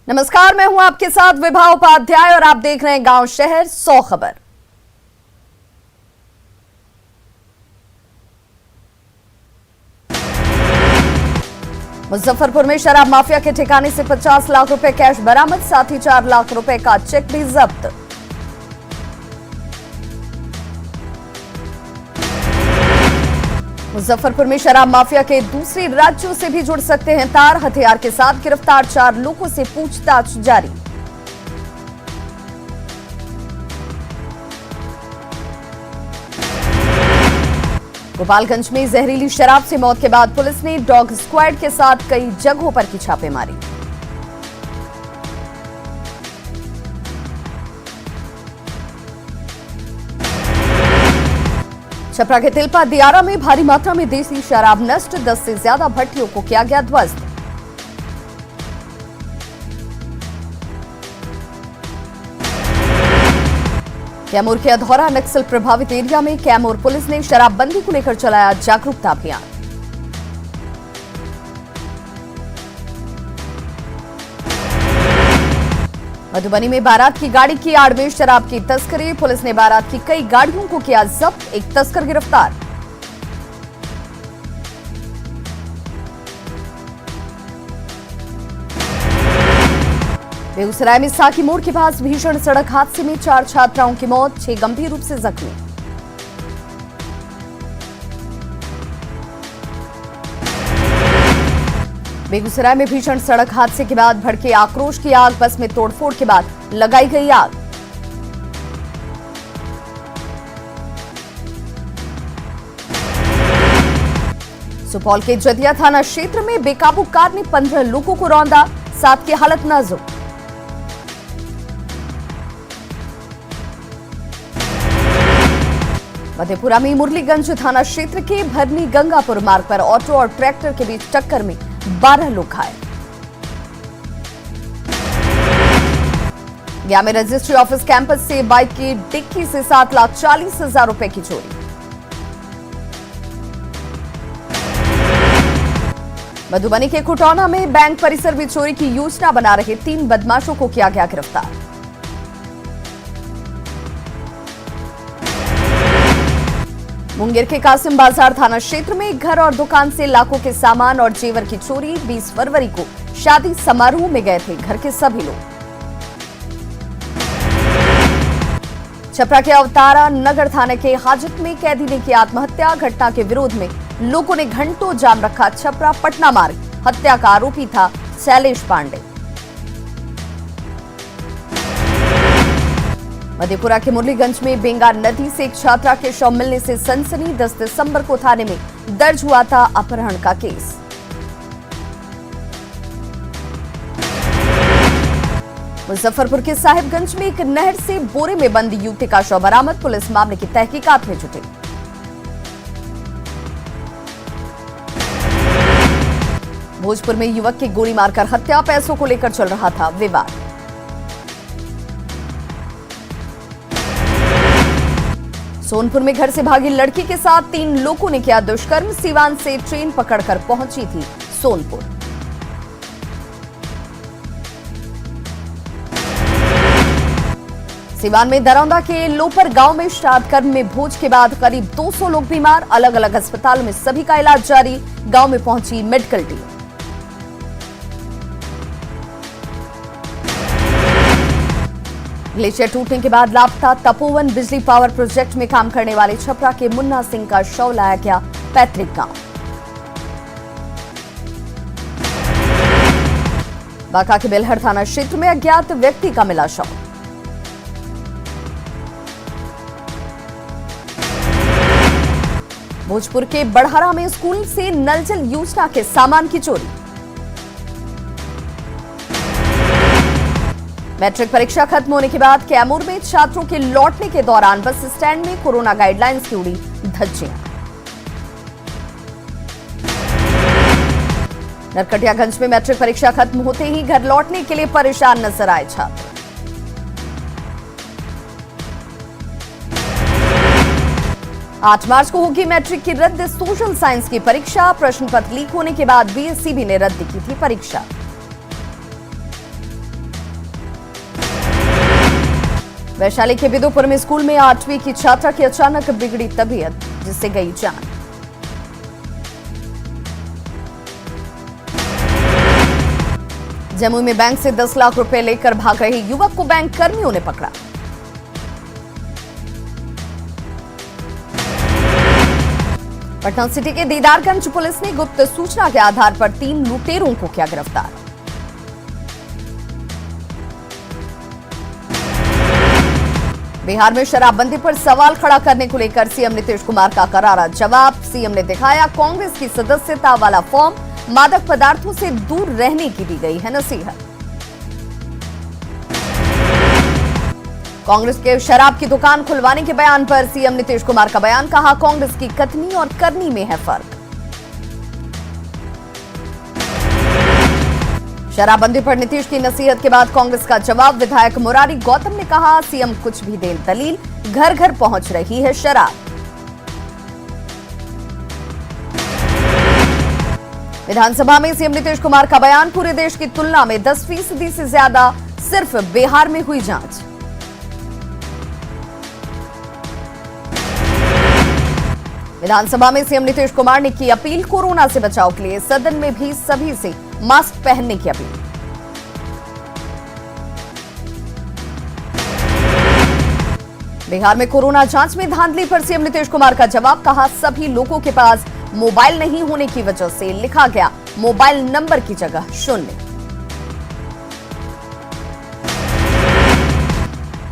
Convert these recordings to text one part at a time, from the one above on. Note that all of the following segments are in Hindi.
नमस्कार, मैं हूं आपके साथ विभा उपाध्याय और आप देख रहे हैं गांव शहर 100 खबर। मुजफ्फरपुर में शराब माफिया के ठिकाने से 50 लाख रुपए कैश बरामद, साथ ही 4 लाख रुपए का चेक भी जब्त। मुजफ्फरपुर में शराब माफिया के दूसरे राज्यों से भी जुड़ सकते हैं तार, हथियार के साथ गिरफ्तार 4 लोगों से पूछताछ जारी। गोपालगंज में जहरीली शराब से मौत के बाद पुलिस ने डॉग स्क्वाड के साथ कई जगहों पर की छापेमारी। छपरा के तिलपा दियारा में भारी मात्रा में देसी शराब नष्ट, 10 से ज्यादा भट्टियों को किया गया ध्वस्त। कैमूर के अधौरा नक्सल प्रभावित एरिया में कैमूर पुलिस ने शराबबंदी को लेकर चलाया जागरूकता अभियान। मधुबनी में बारात की गाड़ी की आड़ में शराब की तस्करी, पुलिस ने बारात की कई गाड़ियों को किया जब्त, एक तस्कर गिरफ्तार। बेगूसराय में साकी मोड़ के पास भीषण सड़क हादसे में 4 छात्राओं की मौत, 6 गंभीर रूप से जख्मी। बेगूसराय में भीषण सड़क हादसे के बाद भड़के आक्रोश की आग, बस में तोड़फोड़ के बाद लगाई गई आग। सुपौल के जदिया थाना क्षेत्र में बेकाबू कार ने 15 लोगों को रौंदा, 7 की हालत नाजुक। मधेपुरा में मुरलीगंज थाना क्षेत्र के भरनी गंगापुर मार्ग पर ऑटो और ट्रैक्टर के बीच टक्कर में 12 लोग घायल। गया में रजिस्ट्री ऑफिस कैंपस से बाइक की डिक्की से 7,40,000 रुपए की चोरी। मधुबनी के खुटौना में बैंक परिसर में चोरी की योजना बना रहे 3 बदमाशों को किया गया गिरफ्तार। मुंगेर के कासिम बाजार थाना क्षेत्र में घर और दुकान से लाखों के सामान और जेवर की चोरी, 20 फरवरी को शादी समारोह में गए थे घर के सभी लोग। छपरा के अवतारा नगर थाने के हाजत में कैदी ने की आत्महत्या, घटना के विरोध में लोगों ने घंटों जाम रखा छपरा पटना मार्ग, हत्या का आरोपी था शैलेश पांडे। मधेपुरा के मुरलीगंज में बेंगा नदी से एक छात्रा के शव मिलने से सनसनी, 10 दिसंबर को थाने में दर्ज हुआ था अपहरण का केस। मुजफ्फरपुर के साहिबगंज में एक नहर से बोरे में बंद युवती का शव बरामद, पुलिस मामले की तहकीकात में जुटी। भोजपुर में युवक की गोली मारकर हत्या, पैसों को लेकर चल रहा था विवाद। सोनपुर में घर से भागी लड़की के साथ 3 लोगों ने किया दुष्कर्म, सीवान से ट्रेन पकड़कर पहुंची थी सोनपुर। सीवान में दरौंदा के लोपर गांव में श्राद्ध कर्म में भोज के बाद करीब 200 लोग बीमार, अलग अलग अस्पतालों में सभी का इलाज जारी, गांव में पहुंची मेडिकल टीम। ग्लेशियर टूटने के बाद लापता तपोवन बिजली पावर प्रोजेक्ट में काम करने वाले छपरा के मुन्ना सिंह का शव लाया गया पैतृक गांव। बांका के बेलहर थाना क्षेत्र में अज्ञात व्यक्ति का मिला शव। भोजपुर के बड़हरा में स्कूल से नल जल योजना के सामान की चोरी। मैट्रिक परीक्षा खत्म होने के बाद कैमूर में छात्रों के लौटने के दौरान बस स्टैंड में कोरोना गाइडलाइंस की उड़ी धज्जियां। नरकटियागंज में मैट्रिक परीक्षा खत्म होते ही घर लौटने के लिए परेशान नजर आए छात्र। 8 मार्च को होगी मैट्रिक की रद्द सोशल साइंस की परीक्षा, प्रश्न पत्र लीक होने के बाद बीएससीबी ने रद्द की थी परीक्षा। वैशाली के बिदुपुर में स्कूल में 8वीं की छात्रा की अचानक बिगड़ी तबीयत, जिससे गई जान। जमुई में बैंक से 10 लाख रुपए लेकर भाग रहे युवक को बैंक कर्मियों ने पकड़ा। पटना सिटी के दीदारगंज पुलिस ने गुप्त सूचना के आधार पर 3 लुटेरों को किया गिरफ्तार। बिहार में शराबबंदी पर सवाल खड़ा करने को लेकर सीएम नीतीश कुमार का करारा जवाब। सीएम ने दिखाया कांग्रेस की सदस्यता वाला फॉर्म, मादक पदार्थों से दूर रहने की दी गई है नसीहत। कांग्रेस के शराब की दुकान खुलवाने के बयान पर सीएम नीतीश कुमार का बयान, कहा कांग्रेस की कथनी और करनी में है फर्क। शराबबंदी पर नीतीश की नसीहत के बाद कांग्रेस का जवाब। विधायक मुरारी गौतम ने कहा सीएम कुछ भी दें दलील, घर घर पहुंच रही है शराब। विधानसभा में सीएम नीतीश कुमार का बयान, पूरे देश की तुलना में 10% से ज्यादा सिर्फ बिहार में हुई जांच। विधानसभा में सीएम नीतीश कुमार ने की अपील, कोरोना से बचाव के लिए सदन में भी सभी से मास्क पहनने की अपील। बिहार में कोरोना जांच में धांधली पर सीएम नीतीश कुमार का जवाब, कहा सभी लोगों के पास मोबाइल नहीं होने की वजह से लिखा गया मोबाइल नंबर की जगह 0।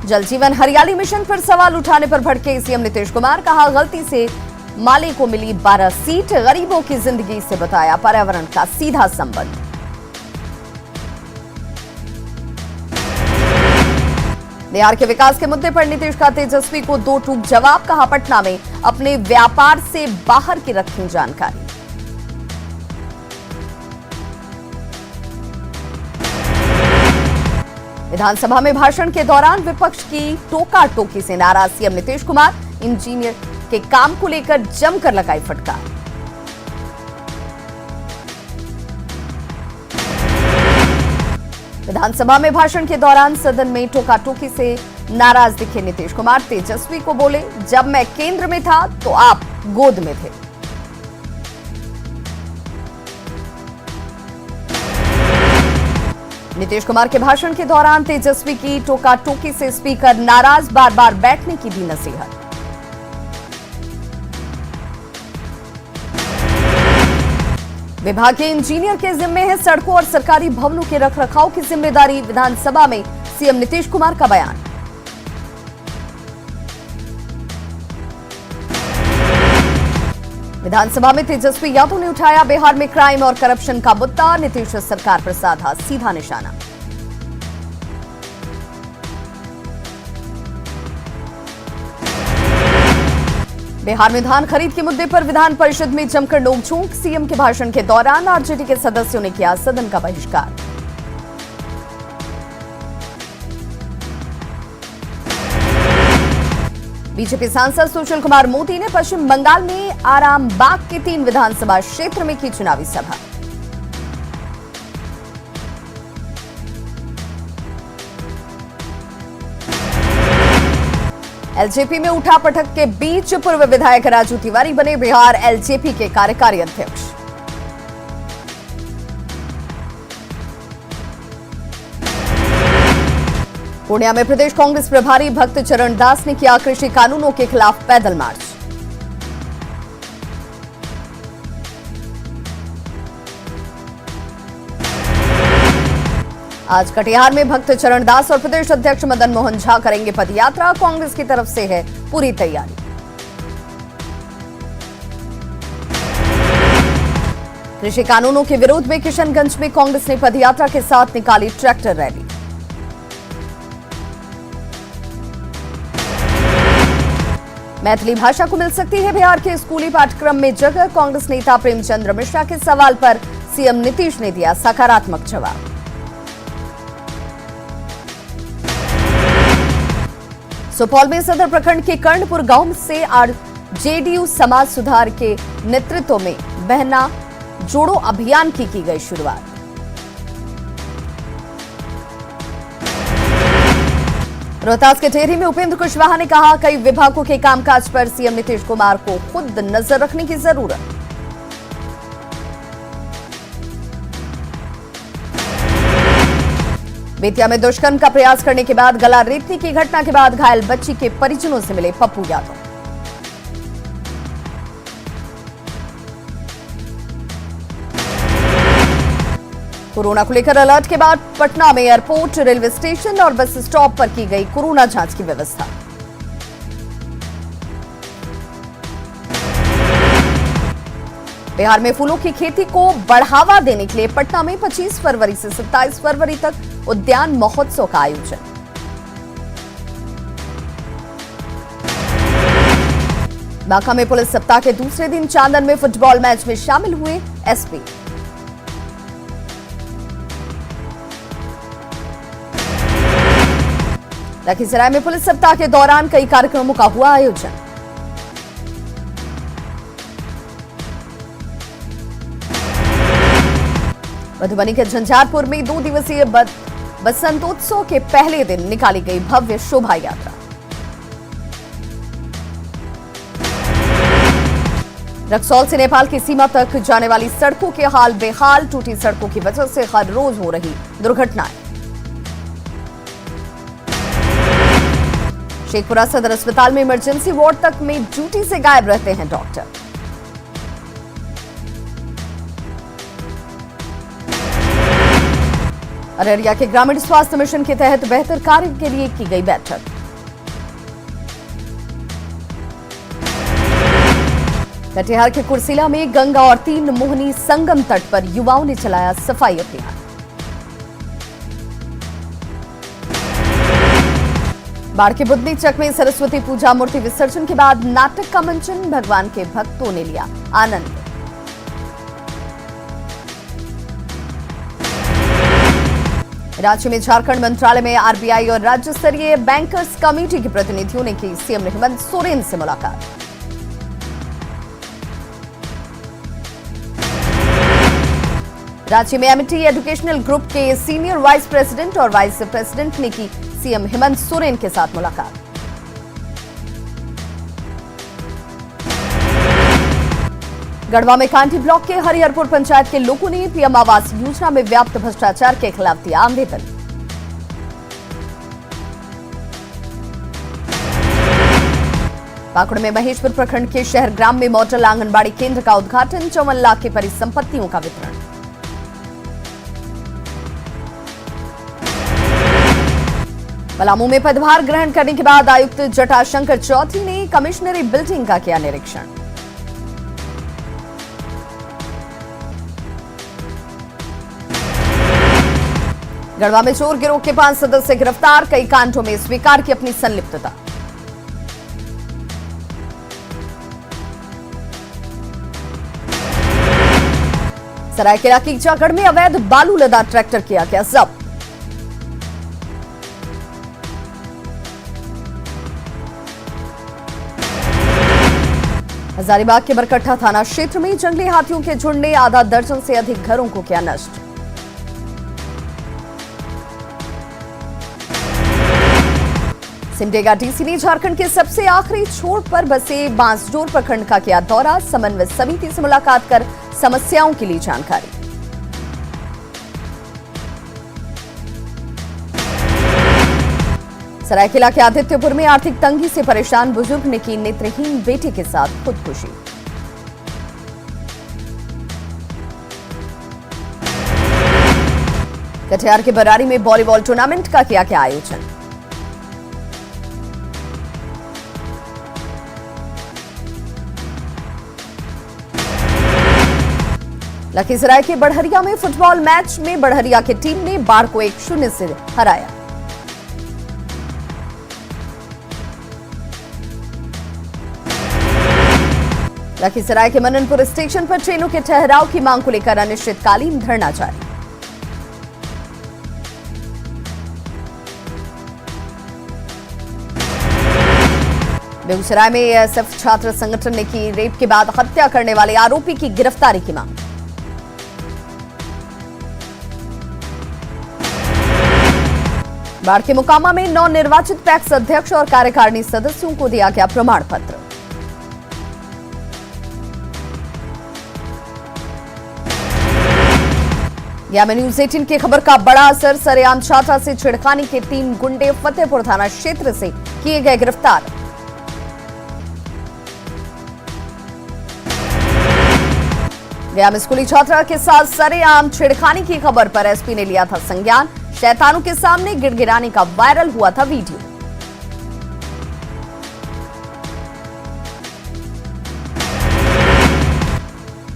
जल जीवन हरियाली मिशन पर सवाल उठाने पर भड़के सीएम नीतीश कुमार, कहा गलती से माले को मिली 12 सीट, गरीबों की जिंदगी से बताया पर्यावरण का सीधा संबंध। बिहार के विकास के मुद्दे पर नीतीश का तेजस्वी को 2 टूक जवाब, कहा पटना में अपने व्यापार से बाहर की रखें जानकारी। विधानसभा में भाषण के दौरान विपक्ष की टोका टोकी से नाराज सीएम नीतीश कुमार, इंजीनियर के काम को लेकर जमकर लगाई फटकार। विधानसभा में भाषण के दौरान सदन में टोका टोकी से नाराज दिखे नीतीश कुमार, तेजस्वी को बोले जब मैं केंद्र में था तो आप गोद में थे। नीतीश कुमार के भाषण के दौरान तेजस्वी की टोका टोकी से स्पीकर नाराज, बार बार बैठने की दी नसीहत। विभागीय इंजीनियर के जिम्मे है सड़कों और सरकारी भवनों के रखरखाव की जिम्मेदारी। विधानसभा में सीएम नीतीश कुमार का बयान। विधानसभा में तेजस्वी यादव ने उठाया बिहार में क्राइम और करप्शन का मुद्दा, नीतीश सरकार पर साधा सीधा निशाना। बिहार में धान खरीद के मुद्दे पर विधान परिषद में जमकर नोकझोंक, सीएम के भाषण के दौरान आरजेडी के सदस्यों ने किया सदन का बहिष्कार। बीजेपी सांसद सुशील कुमार मोदी ने पश्चिम बंगाल में आरामबाग के 3 विधानसभा क्षेत्र में की चुनावी सभा। एलजेपी में उठापटक के बीच पूर्व विधायक राजू तिवारी बने बिहार एलजेपी के कार्यकारी अध्यक्ष। पूर्णिया में प्रदेश कांग्रेस प्रभारी भक्त चरण दास ने किया कृषि कानूनों के खिलाफ पैदल मार्च। आज कटिहार में भक्त चरण दास और प्रदेश अध्यक्ष मदन मोहन झा करेंगे पदयात्रा, कांग्रेस की तरफ से है पूरी तैयारी। कृषि कानूनों के विरोध में किशनगंज में कांग्रेस ने पदयात्रा के साथ निकाली ट्रैक्टर रैली। मैथिली भाषा को मिल सकती है बिहार के स्कूली पाठ्यक्रम में जगह, कांग्रेस नेता प्रेमचंद्र मिश्रा के सवाल पर सीएम नीतीश ने दिया सकारात्मक जवाब। सुपौल में सदर प्रखंड के कर्णपुर गांव से जेडीयू समाज सुधार के नेतृत्व में बहना जोड़ो अभियान की गई शुरुआत। रोहतास के टेहरी में उपेंद्र कुशवाहा ने कहा, कई विभागों के कामकाज पर सीएम नीतीश कुमार को खुद नजर रखने की जरूरत। बेतिया में दुष्कर्म का प्रयास करने के बाद गला रेतने की घटना के बाद घायल बच्ची के परिजनों से मिले पप्पू यादव। कोरोना को लेकर अलर्ट के बाद पटना में एयरपोर्ट, रेलवे स्टेशन और बस स्टॉप पर की गई कोरोना जांच की व्यवस्था। बिहार में फूलों की खेती को बढ़ावा देने के लिए पटना में 25 फरवरी से 27 फरवरी तक उद्यान महोत्सव का आयोजन। बांका में पुलिस सप्ताह के दूसरे दिन चांदन में फुटबॉल मैच में शामिल हुए एसपी। लखीसराय में पुलिस सप्ताह के दौरान कई कार्यक्रमों का हुआ आयोजन। मधुबनी के झंझारपुर में 2 दिवसीय बसंतोत्सव के पहले दिन निकाली गई भव्य शोभा यात्रा। रक्सौल से नेपाल की सीमा तक जाने वाली सड़कों के हाल बेहाल, टूटी सड़कों की वजह से हर रोज हो रही दुर्घटनाएं। शेखपुरा सदर अस्पताल में इमरजेंसी वार्ड तक में ड्यूटी से गायब रहते हैं डॉक्टर। अररिया के ग्रामीण स्वास्थ्य मिशन के तहत बेहतर कार्य के लिए की गई बैठक। कटिहार के कुर्सिला में गंगा और 3 मोहनी संगम तट पर युवाओं ने चलाया सफाई अभियान। बाढ़ के बुदनी चक में सरस्वती पूजा मूर्ति विसर्जन के बाद नाटक का मंचन, भगवान के भक्तों ने लिया आनंद। रांची में झारखंड मंत्रालय में आरबीआई और राज्य स्तरीय बैंकर्स कमेटी के प्रतिनिधियों ने की सीएम हेमंत सोरेन से मुलाकात। रांची में एमटी एजुकेशनल ग्रुप के सीनियर वाइस प्रेसिडेंट और वाइस प्रेसिडेंट ने की सीएम हेमंत सोरेन के साथ मुलाकात। गढ़वा में कांटी ब्लॉक के हरिहरपुर पंचायत के लोगों ने पीएम आवास योजना में व्याप्त भ्रष्टाचार के खिलाफ दिया आंदोलन। पाकुड़ में महेशपुर प्रखंड के शहर ग्राम में मॉडल आंगनबाड़ी केंद्र का उद्घाटन, 54 लाख की परिसंपत्तियों का वितरण। पलामू में पदभार ग्रहण करने के बाद आयुक्त जटाशंकर चौधरी ने कमिश्नरी बिल्डिंग का किया निरीक्षण। गढ़वा में चोर गिरोह के 5 सदस्य गिरफ्तार, कई कांडों में स्वीकार की अपनी संलिप्तता। सरायकेला की ईचागढ़ में अवैध बालू लदा ट्रैक्टर किया गया जब्त। हजारीबाग के बरकट्टा थाना क्षेत्र में जंगली हाथियों के झुंड ने आधा दर्जन से अधिक घरों को किया नष्ट। सिमडेगा डीसी ने झारखंड के सबसे आखिरी छोर पर बसे बांसडोर प्रखंड का किया दौरा, समन्वय समिति से मुलाकात कर समस्याओं की ली जानकारी। सरायकेला के आदित्यपुर में आर्थिक तंगी से परेशान बुजुर्ग ने की नेत्रहीन बेटे के साथ खुदकुशी। कटिहार के बरारी में वॉलीबॉल टूर्नामेंट का किया गया आयोजन। लखीसराय के बढ़हरिया में फुटबॉल मैच में बढ़हरिया की टीम ने बाढ़ को 1-0 से हराया। लखीसराय के मननपुर स्टेशन पर ट्रेनों के ठहराव की मांग को लेकर अनिश्चितकालीन धरना जारी। बेगूसराय में एएसएफ छात्र संगठन ने की रेप के बाद हत्या करने वाले आरोपी की गिरफ्तारी की मांग। बाढ़ के मोकामा में नवनिर्वाचित पैक्स अध्यक्ष और कार्यकारिणी सदस्यों को दिया गया प्रमाण पत्र। गया में न्यूज 18 की खबर का बड़ा असर। सरेआम छात्रा से छिड़खानी के 3 गुंडे फतेहपुर थाना क्षेत्र से किए गए गिरफ्तार। गया में स्कूली छात्रा के साथ सरेआम छिड़खानी की खबर पर एसपी ने लिया था संज्ञान। शैतानों के सामने गिड़गिड़ाने का वायरल हुआ था वीडियो।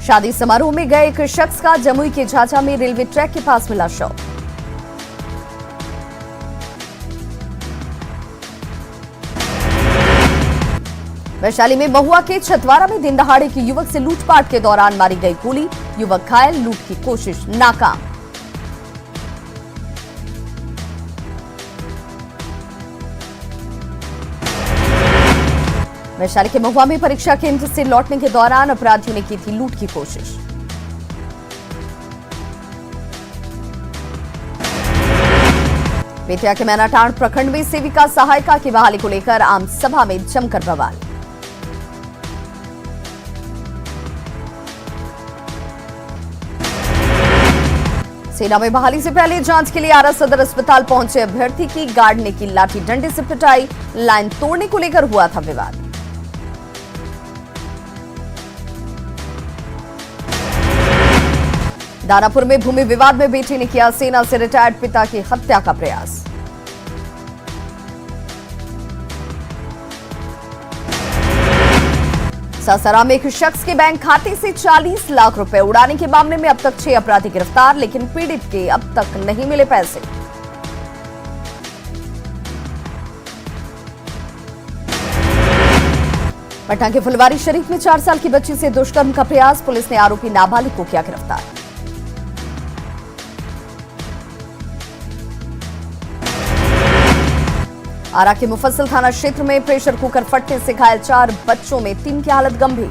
शादी समारोह में गए एक शख्स का जमुई के झाझा में रेलवे ट्रैक के पास मिला शव। वैशाली में महुआ के छतवारा में दिन दहाड़े की युवक से लूटपाट के दौरान मारी गई गोली, युवक घायल, लूट की कोशिश नाकाम। वैशाली के महुआ में परीक्षा केंद्र से लौटने के दौरान अपराधियों ने की थी लूट की कोशिश। बेतिया के मैनाटांड प्रखंड में सेविका सहायिका की बहाली को लेकर आम सभा में जमकर बवाल। सेना में बहाली से पहले जांच के लिए आरा सदर अस्पताल पहुंचे अभ्यर्थी की गार्ड ने की लाठी डंडे से पिटाई, लाइन तोड़ने को लेकर हुआ था विवाद। दानापुर में भूमि विवाद में बेटी ने किया सेना से रिटायर्ड पिता की हत्या का प्रयास। सासाराम में एक शख्स के बैंक खाते से 40 लाख रुपए उड़ाने के मामले में अब तक 6 अपराधी गिरफ्तार, लेकिन पीड़ित के अब तक नहीं मिले पैसे। पटना के फुलवारी शरीफ में 4 साल की बच्ची से दुष्कर्म का प्रयास, पुलिस ने आरोपी नाबालिग को किया गिरफ्तार। आरा के मुफस्सिल थाना क्षेत्र में प्रेशर कुकर फटने से घायल 4 बच्चों में 3 की हालत गंभीर।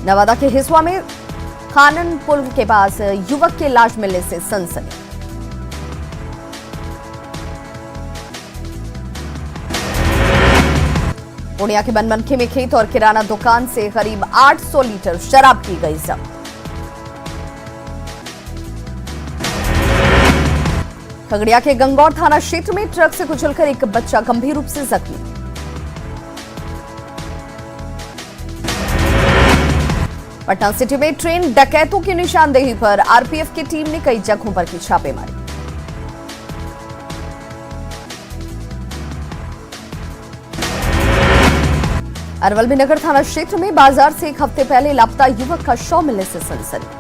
नवादा के हिसुआ में खानन पुल के पास युवक की लाश मिलने से सनसनी। पूर्णिया के बनमनखी में खेत और किराना दुकान से करीब 800 लीटर शराब की गई जब्त। खगड़िया के गंगौर थाना क्षेत्र में ट्रक से कुचलकर एक बच्चा गंभीर रूप से जख्मी। पटना सिटी में ट्रेन डकैतों की निशानदेही पर आरपीएफ की टीम ने कई जगहों पर की छापेमारी। अरवल में नगर थाना क्षेत्र में बाजार से एक हफ्ते पहले लापता युवक का शव मिलने से सनसनी।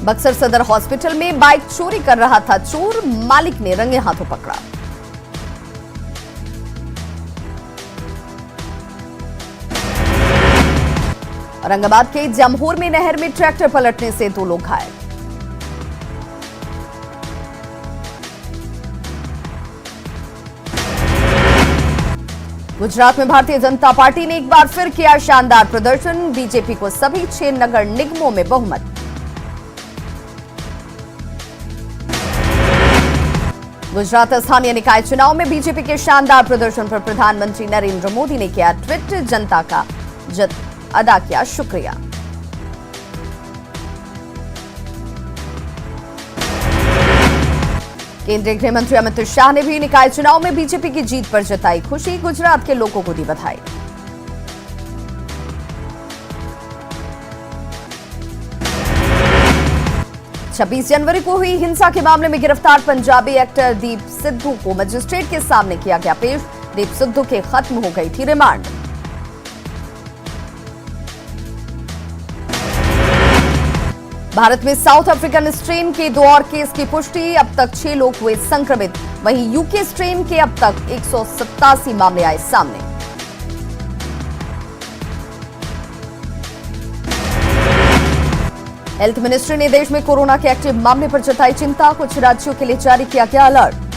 बक्सर सदर हॉस्पिटल में बाइक चोरी कर रहा था चोर, मालिक ने रंगे हाथों पकड़ा। औरंगाबाद के जमहोर में नहर में ट्रैक्टर पलटने से 2 लोग घायल। गुजरात में भारतीय जनता पार्टी ने एक बार फिर किया शानदार प्रदर्शन, बीजेपी को सभी 6 नगर निगमों में बहुमत। गुजरात स्थानीय निकाय चुनाव में बीजेपी के शानदार प्रदर्शन पर प्रधानमंत्री नरेंद्र मोदी ने किया ट्वीट, जनता का अदा किया शुक्रिया। केंद्रीय गृह मंत्री अमित शाह ने भी निकाय चुनाव में बीजेपी की जीत पर जताई खुशी, गुजरात के लोगों को दी बधाई। छब्बीस जनवरी को हुई हिंसा के मामले में गिरफ्तार पंजाबी एक्टर दीप सिद्धू को मजिस्ट्रेट के सामने किया गया पेश। दीप सिद्धू के खत्म हो गई थी रिमांड। भारत में साउथ अफ्रीकन स्ट्रेन के 2 और केस की पुष्टि, अब तक 6 लोग हुए संक्रमित। वहीं यूके स्ट्रेन के अब तक 187 मामले आए सामने। हेल्थ मिनिस्ट्री ने देश में कोरोना के एक्टिव मामले पर जताई चिंता, कुछ राज्यों के लिए जारी किया गया अलर्ट।